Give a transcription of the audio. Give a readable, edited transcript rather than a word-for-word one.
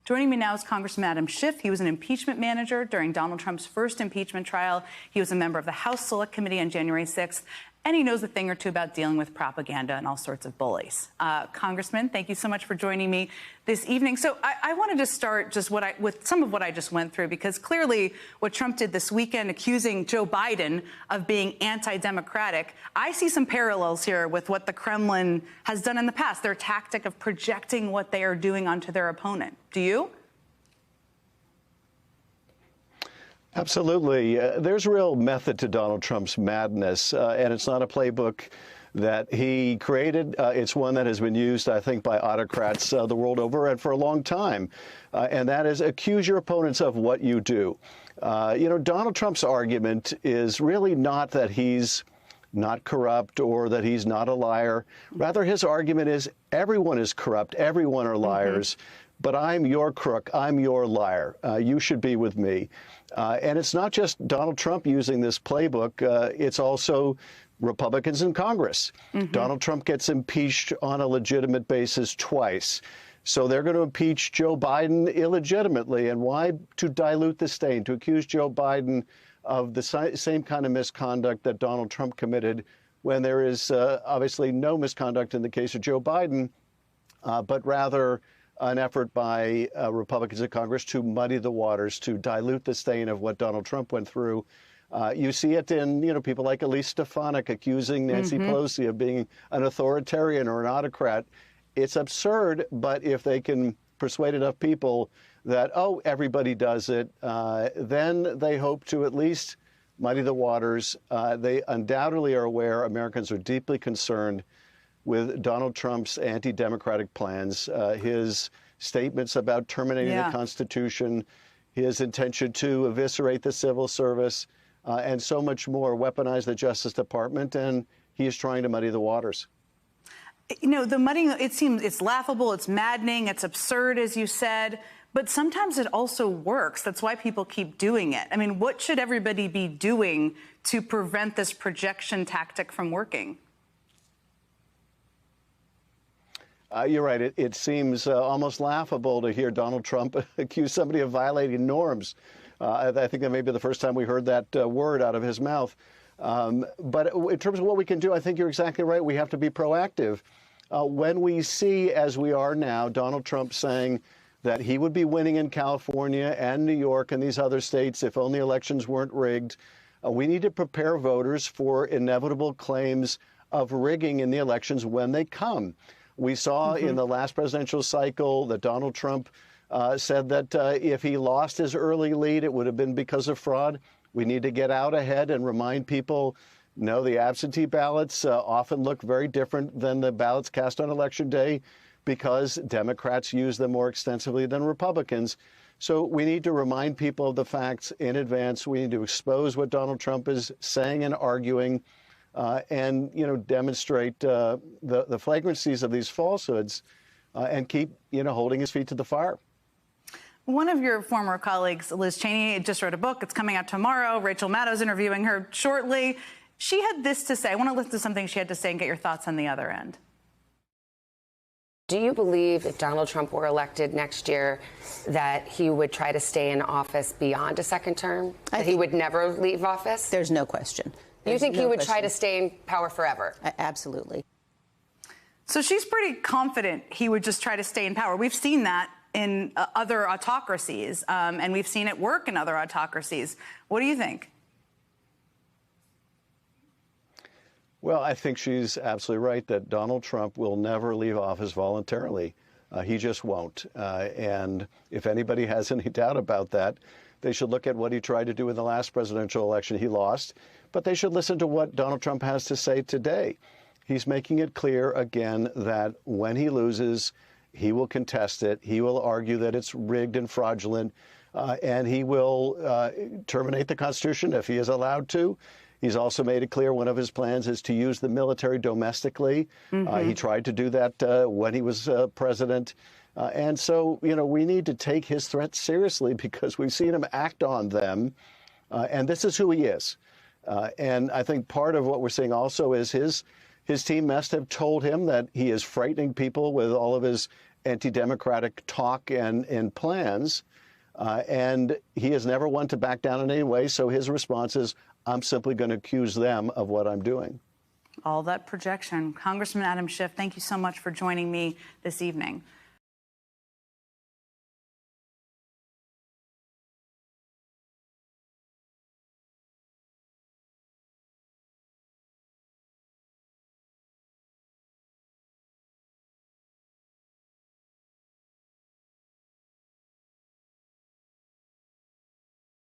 Joining me now is Congressman Adam Schiff. He was an impeachment manager during Donald Trump's first impeachment trial. He was a member of the House Select Committee on January 6th, and he knows a thing or two about dealing with propaganda and all sorts of bullies. Congressman, thank you so much for joining me this evening. So I wanted to start just with some of what I just went through, because clearly what Trump did this weekend, accusing Joe Biden of being anti-democratic, I see some parallels here with what the Kremlin has done in the past, their tactic of projecting what they are doing onto their opponent. Do you? Absolutely. There's real method to Donald Trump's madness, and it's not a playbook that he created. It's one that has been used, I think, by autocrats the world over and for a long time, and that is accuse your opponents of what you do. Donald Trump's argument is really not that he's not corrupt or that he's not a liar. Rather, his argument is everyone is corrupt, everyone are liars. But I'm your crook, I'm your liar. You should be with me. And it's not just Donald Trump using this playbook. It's also Republicans in Congress. Donald Trump gets impeached on a legitimate basis twice. So they're going to impeach Joe Biden illegitimately. And why? To dilute the stain, to accuse Joe Biden of the same kind of misconduct that Donald Trump committed, when there is obviously no misconduct in the case of Joe Biden, but rather an effort by Republicans in Congress to muddy the waters, to dilute the stain of what Donald Trump went through. You see it in, people like Elise Stefanik accusing Nancy Pelosi of being an authoritarian or an autocrat. It's absurd, but if they can persuade enough people that, oh, everybody does it, then they hope to at least muddy the waters. They undoubtedly are aware Americans are deeply concerned with Donald Trump's anti-democratic plans, his statements about terminating the Constitution, his intention to eviscerate the civil service, and so much more, weaponize the Justice Department, and he is trying to muddy the waters. The muddying, it seems it's laughable, it's maddening, it's absurd, as you said, but sometimes it also works. That's why people keep doing it. I mean, what should everybody be doing to prevent this projection tactic from working? You're right. It seems almost laughable to hear Donald Trump accuse somebody of violating norms. I think that may be the first time we heard that word out of his mouth. But in terms of what we can do, I think you're exactly right. We have to be proactive. When we see, as we are now, Donald Trump saying that he would be winning in California and New York and these other states if only elections weren't rigged, we need to prepare voters for inevitable claims of rigging in the elections when they come. We saw in the last presidential cycle that Donald Trump said that if he lost his early lead, it would have been because of fraud. We need to get out ahead and remind people, no, the absentee ballots often look very different than the ballots cast on Election Day because Democrats use them more extensively than Republicans. So we need to remind people of the facts in advance. We need to expose what Donald Trump is saying and arguing. And, demonstrate the flagrancies of these falsehoods and keep, holding his feet to the fire. One of your former colleagues, Liz Cheney, just wrote a book. It's coming out tomorrow. Rachel Maddow's interviewing her shortly. She had this to say. I want to listen to something she had to say and get your thoughts on the other end. Do you believe if Donald Trump were elected next year that he would try to stay in office beyond a second term? That he would never leave office? There's no question. You think he would try to stay in power forever? Absolutely. So she's pretty confident he would just try to stay in power. We've seen that in other autocracies, and we've seen it work in other autocracies. What do you think? Well, I think she's absolutely right that Donald Trump will never leave office voluntarily. He just won't. And if anybody has any doubt about that, they should look at what he tried to do in the last presidential election. He lost. But they should listen to what Donald Trump has to say today. He's making it clear again that when he loses, he will contest it. He will argue that it's rigged and fraudulent, and he will terminate the Constitution if he is allowed to. He's also made it clear one of his plans is to use the military domestically. He tried to do that when he was president. And so, we need to take his threats seriously because we've seen him act on them. And this is who he is. And I think part of what we're seeing also is his team must have told him that he is frightening people with all of his anti-democratic talk and plans. And he has never one to back down in any way. So his response is, I'm simply going to accuse them of what I'm doing. All that projection. Congressman Adam Schiff, thank you so much for joining me this evening.